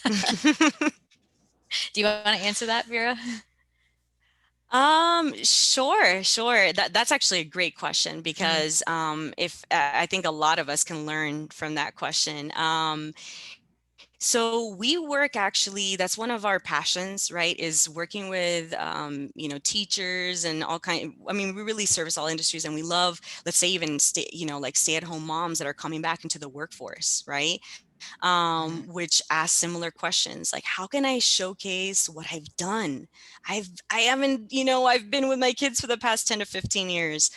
Do you want to answer that, Vera? Sure. That's actually a great question, Mm. because if I think a lot of us can learn from that question. So we work, actually, that's one of our passions, right? Is working with teachers and all kind. I mean, we really service all industries, and we love, let's say, even stay at home moms that are coming back into the workforce, right? which ask similar questions like, how can I showcase what I've done? I haven't, I've been with my kids for the past 10 to 15 years.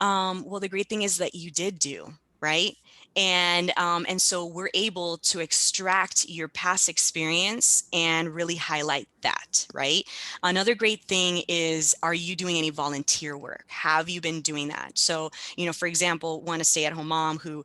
Well, the great thing is that you did do, right? And so we're able to extract your past experience and really highlight that, right? Another great thing is, are you doing any volunteer work? Have you been doing that? So, for example, one, a stay-at-home mom who,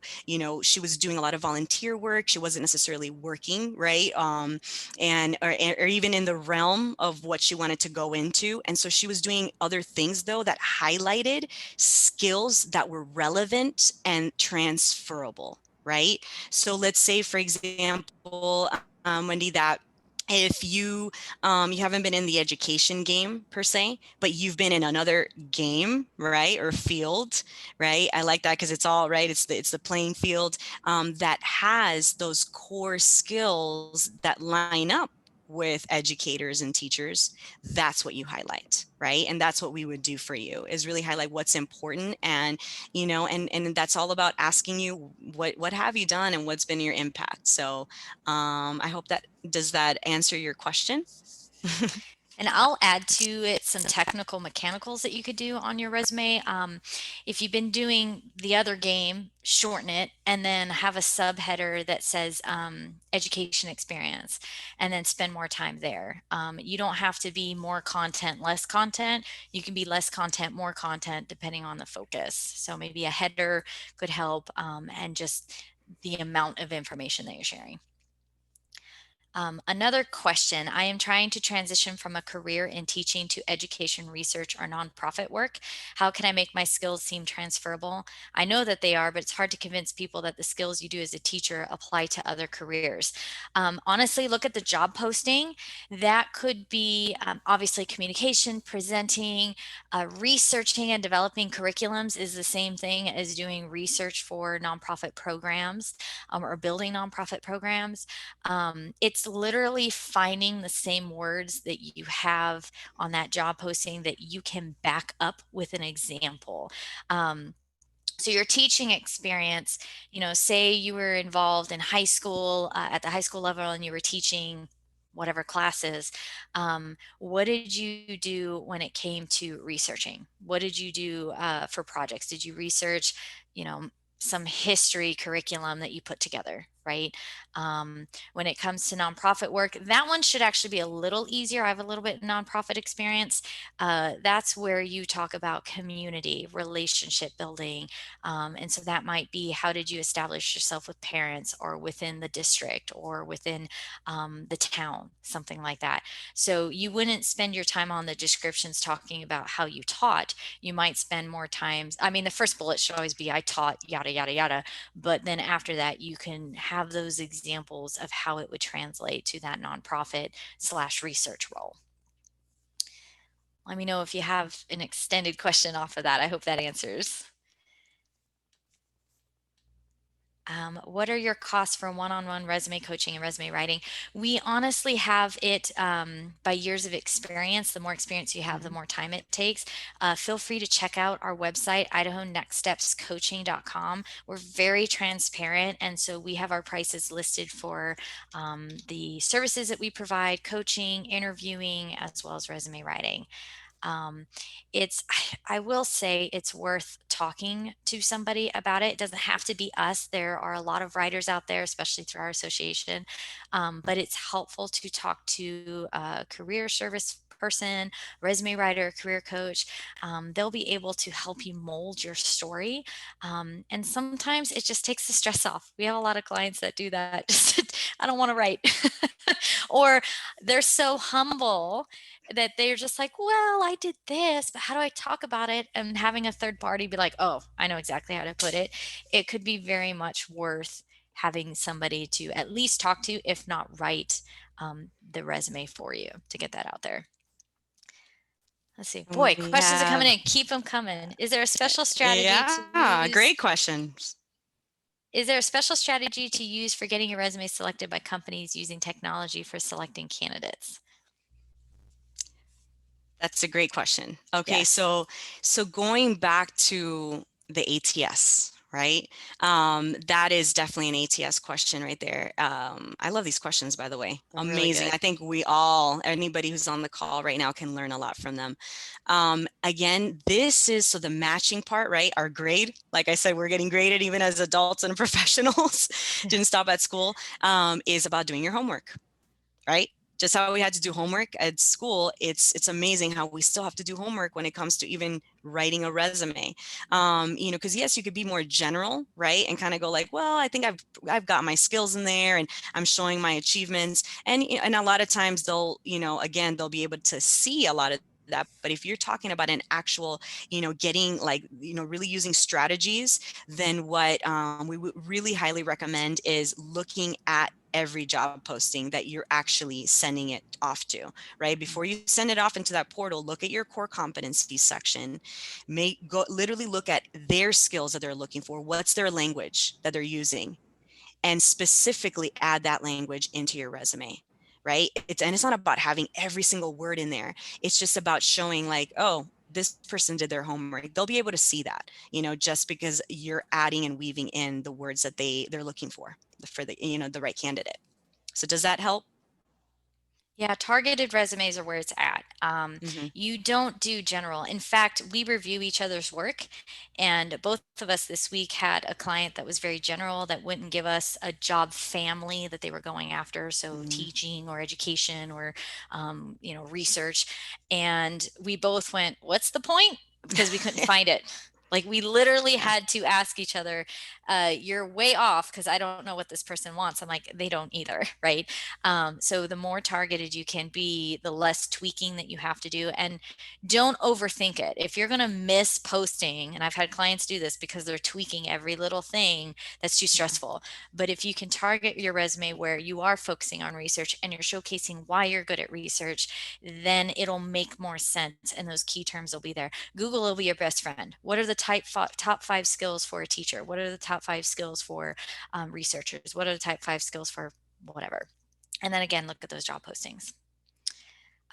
she was doing a lot of volunteer work. She wasn't necessarily working, right? Or even in the realm of what she wanted to go into. And so she was doing other things though that highlighted skills that were relevant and transferable, right? So let's say, for example, Wendy, that if you haven't been in the education game per se, but you've been in another game, right, or field, right? I like that because it's all right. It's the playing field that has those core skills that line up with educators and teachers. That's what you highlight, right? And that's what we would do for you, is really highlight what's important. And and that's all about asking you, what have you done and what's been your impact. So I hope that, does that answer your question? And I'll add to it some technical mechanicals that you could do on your resume. If you've been doing the other game, shorten it and then have a subheader that says education experience, and then spend more time there. You don't have to be more content, less content. You can be less content, more content, depending on the focus. So maybe a header could help, and just the amount of information that you're sharing. Another question, I am trying to transition from a career in teaching to education, research, or nonprofit work. How can I make my skills seem transferable? I know that they are, but it's hard to convince people that the skills you do as a teacher apply to other careers. Honestly, look at the job posting. That could be obviously communication, presenting, researching and developing curriculums is the same thing as doing research for nonprofit programs, or building nonprofit programs. It's literally finding the same words that you have on that job posting that you can back up with an example. So your teaching experience, say you were involved in high school, at the high school level, and you were teaching whatever classes. What did you do when it came to researching? What did you do for projects? Did you research, you know, some history curriculum that you put together, right? When it comes to nonprofit work, that one should actually be a little easier. I have a little bit of nonprofit experience. That's where you talk about community, relationship building, and so that might be, how did you establish yourself with parents or within the district or within the town, something like that. So you wouldn't spend your time on the descriptions talking about how you taught. You might spend more time. I mean, the first bullet should always be, I taught yada, yada, yada. But then after that, you can have those examples of how it would translate to that nonprofit/research role. Let me know if you have an extended question off of that. I hope that answers. What are your costs for one-on-one resume coaching and resume writing? We honestly have it by years of experience. The more experience you have, the more time it takes. Feel free to check out our website, IdahoNextStepsCoaching.com. We're very transparent, and so we have our prices listed for the services that we provide: coaching, interviewing, as well as resume writing. Um, it's, I will say it's worth talking to somebody about it. It doesn't have to be us. There are a lot of writers out there, especially through our association. But it's helpful to talk to a career service person, resume writer, career coach. They'll be able to help you mold your story. And sometimes it just takes the stress off. We have a lot of clients that do that. Just, I don't want to write. Or they're so humble that they're just like, well, I did this, but how do I talk about it? And having a third party be like, oh, I know exactly how to put it. It could be very much worth having somebody to at least talk to, if not write the resume for you, to get that out there. Let's see. Boy, We questions are coming have, in. Keep them coming. Is there a special strategy to yeah, use? great questions. Is there a special strategy to use for getting your resume selected by companies using technology for selecting candidates? That's a great question. Okay, Yes. so going back to the ATS, right? That is definitely an ATS question right there. I love these questions, by the way. Really Amazing. good. I think anybody who's on the call right now can learn a lot from them. Again, this is, so the matching part, right? Our grade, like I said, we're getting graded even as adults and professionals, didn't stop at school, is about doing your homework, right? Just how we had to do homework at school, it's amazing how we still have to do homework when it comes to even writing a resume. Because yes, you could be more general, right, and kind of go like, well, I think I've got my skills in there, and I'm showing my achievements, and a lot of times they'll, again, they'll be able to see a lot of that. But if you're talking about an actual, getting like, really using strategies, then what we would really highly recommend is looking at every job posting that you're actually sending it off to, right? Before you send it off into that portal, look at your core competencies section. Literally look at their skills that they're looking for. What's their language that they're using? And specifically add that language into your resume, right? And it's not about having every single word in there. It's just about showing like, oh, this person did their homework. They'll be able to see that, just because you're adding and weaving in the words that they're looking for the right candidate. So does that help? Yeah, targeted resumes are where it's at. Mm-hmm. You don't do general. In fact, we review each other's work, and both of us this week had a client that was very general that wouldn't give us a job family that they were going after, so Mm-hmm. teaching or education or research. And we both went, "What's the point?" Because we couldn't find it. Like we literally Yeah. had to ask each other, "You're way off because I don't know what this person wants." I'm like, "They don't either," right? So the more targeted you can be, the less tweaking that you have to do. And don't overthink it. If you're going to miss posting, and I've had clients do this because they're tweaking every little thing, that's too Yeah. stressful. But if you can target your resume where you are focusing on research and you're showcasing why you're good at research, then it'll make more sense and those key terms will be there. Google will be your best friend. What are the top 5 skills for a teacher? What are the top 5 skills for researchers? What are the top 5 skills for whatever? And then again, look at those job postings.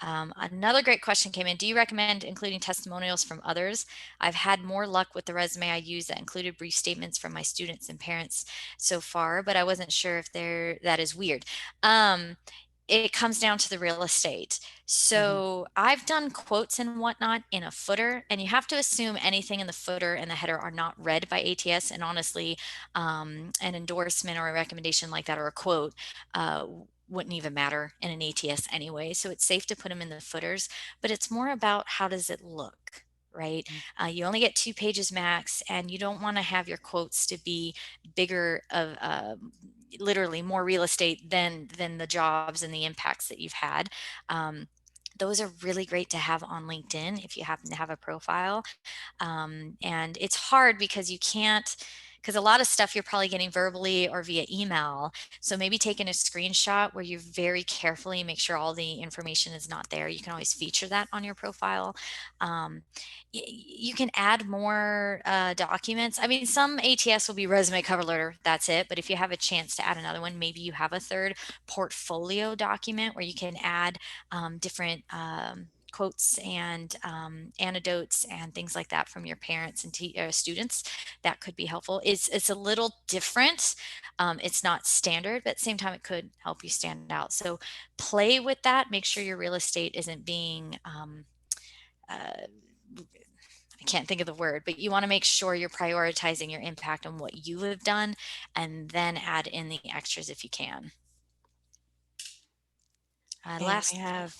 Another great question came in. Do you recommend including testimonials from others? I've had more luck with the resume I use that included brief statements from my students and parents so far, but I wasn't sure if that is weird. It comes down to the real estate. Mm-hmm. So I've done quotes and whatnot in a footer, and you have to assume anything in the footer and the header are not read by ATS. And honestly, an endorsement or a recommendation like that or a quote wouldn't even matter in an ATS anyway. So it's safe to put them in the footers, but it's more about how does it look, right? You only get 2 pages max, and you don't want to have your quotes to be bigger of literally more real estate than the jobs and the impacts that you've had. Those are really great to have on LinkedIn if you happen to have a profile. And it's hard because you can't, because a lot of stuff you're probably getting verbally or via email. So maybe taking a screenshot where you very carefully make sure all the information is not there. You can always feature that on your profile. Um, you can add more documents. I mean, some ATS will be resume cover letter, that's it. But if you have a chance to add another one, maybe you have a third portfolio document where you can add different quotes and anecdotes and things like that from your parents and students. That could be helpful. It's a little different. It's not standard, but at the same time, it could help you stand out. So play with that. Make sure your real estate isn't being I can't think of the word, but you want to make sure you're prioritizing your impact on what you have done and then add in the extras if you can. And Last, we have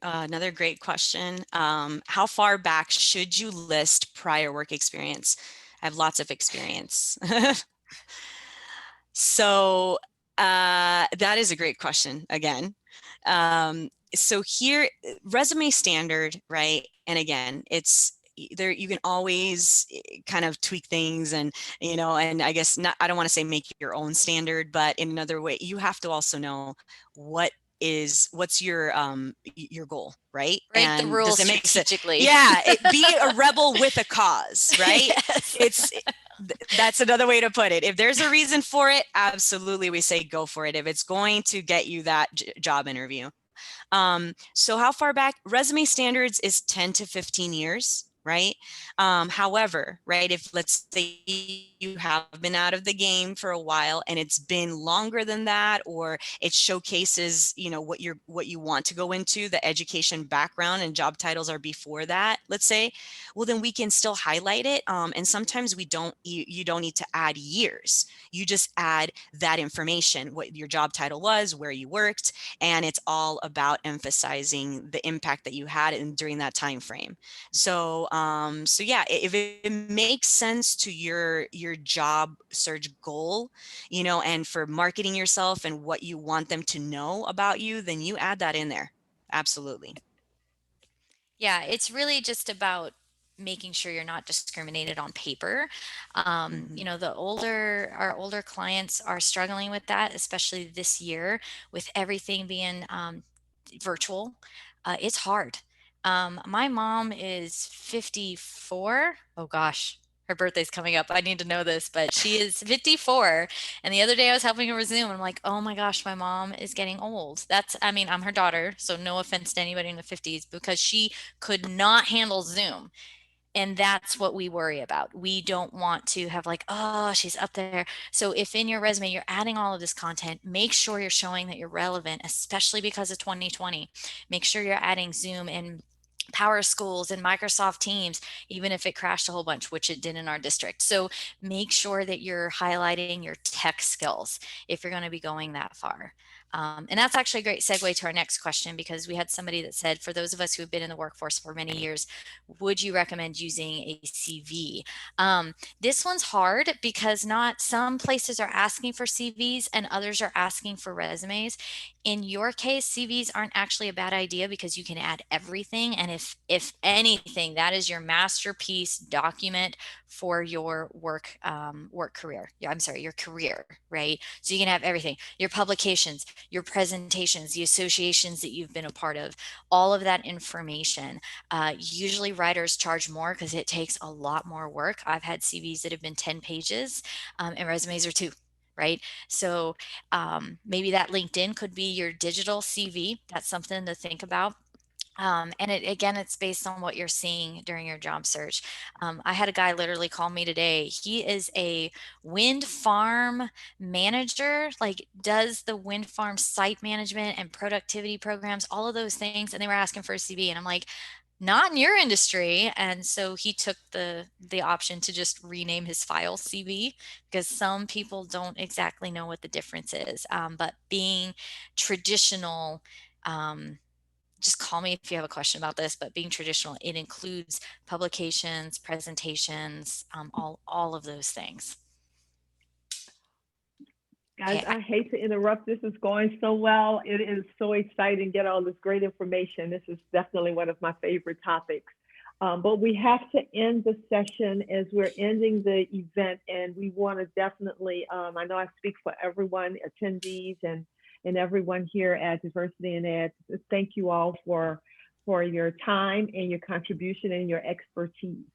another great question. How far back should you list prior work experience? I have lots of experience. So that is a great question again. So here, resume standard, right? And again, it's there, you can always kind of tweak things and, and I guess not, I don't want to say make your own standard, but in another way, you have to also know what's your goal, right? write the And does rules it make sense? strategically. Yeah, be a rebel with a cause, right? Yes. It's that's another way to put it. If there's a reason for it, absolutely, we say go for it. If it's going to get you that job interview. So how far back? Resume standards is 10 to 15 years. right? However, right, if let's say you have been out of the game for a while and it's been longer than that, or it showcases, you know, what you want to go into, the education background and job titles are before that, let's say, well, then we can still highlight it. And sometimes you don't need to add years. You just add that information, what your job title was, where you worked, and it's all about emphasizing the impact that you had during that time frame. So, so yeah, if it makes sense to your job search goal, you know, and for marketing yourself and what you want them to know about you, then you add that in there. Absolutely. Yeah, it's really just about making sure you're not discriminated on paper. Hmm. You know, our older clients are struggling with that, especially this year with everything being virtual. It's hard. My mom is 54. Oh gosh, her birthday's coming up. I need to know this, but she is 54. And the other day I was helping her with Zoom, and I'm like, oh my gosh, my mom is getting old. I mean, I'm her daughter, so no offense to anybody in the 50s, because she could not handle Zoom. And that's what we worry about. We don't want to have like, oh, she's up there. So if in your resume you're adding all of this content, make sure you're showing that you're relevant, especially because of 2020. Make sure you're adding Zoom and Power Schools and Microsoft Teams, even if it crashed a whole bunch, which it did in our district. So make sure that you're highlighting your tech skills if you're going to be going that far. And that's actually a great segue to our next question, because we had somebody that said, for those of us who have been in the workforce for many years, would you recommend using a CV? This one's hard because not some places are asking for CVs and others are asking for resumes. In your case, CVs aren't actually a bad idea because you can add everything. And if anything, that is your masterpiece document for your work career. Yeah, I'm sorry, your career, right? So you can have everything, your publications, your presentations, the associations that you've been a part of, all of that information. Usually writers charge more because it takes a lot more work. I've had CVs that have been 10 pages, and resumes are 2, right? So maybe that LinkedIn could be your digital CV. That's something to think about. And again, it's based on what you're seeing during your job search. I had a guy literally call me today. He is a wind farm manager, like does the wind farm site management and productivity programs, all of those things. And they were asking for a CV, and I'm like, not in your industry. And so he took the option to just rename his file CV, because some people don't exactly know what the difference is. But being traditional, um, just call me if you have a question about this, but being traditional, it includes publications, presentations, all of those things. Guys, Okay. I hate to interrupt. This is going so well. It is so exciting. Get all this great information. This is definitely one of my favorite topics. But we have to end the session as we're ending the event, and we want to definitely, I know I speak for everyone, attendees and everyone here at Diversity and Ed. Thank you all for your time and your contribution and your expertise.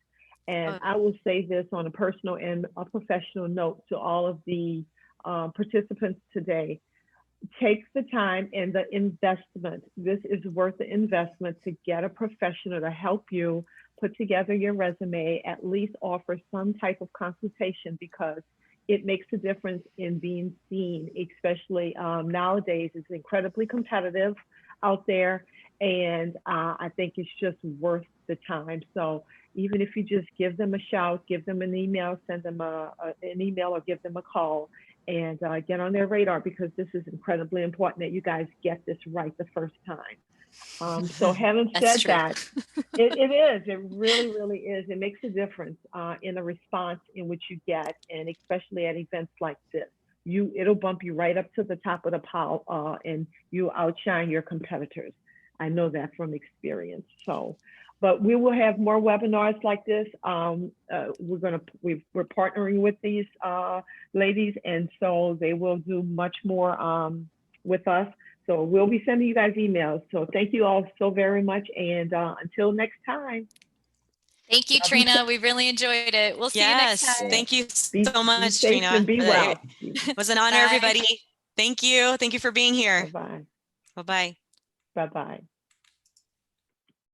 And Oh, I will say this on a personal and a professional note to all of the participants today. Take the time and the investment. This is worth the investment to get a professional to help you put together your resume, at least offer some type of consultation, because it makes a difference in being seen, especially nowadays. It's incredibly competitive out there. And I think it's just worth the time. So even if you just give them a shout, give them an email, send them an email or give them a call, and get on their radar, because this is incredibly important that you guys get this right the first time. So having that's said true. that, it really, really is. It makes a difference in the response in which you get, and especially at events like this. It'll bump you right up to the top of the pile, and you outshine your competitors. I know that from experience. So, but we will have more webinars like this. We're partnering with these ladies, and so they will do much more with us. So we'll be sending you guys emails. So thank you all so very much, and until next time. Thank you, Trina. We really enjoyed it. We'll see you next Yes, time. Yeah. thank you Be so much, safe and Trina. be It well. was an honor, Bye. everybody. Thank you. Thank you for being Bye here. bye. Bye-bye. Bye bye.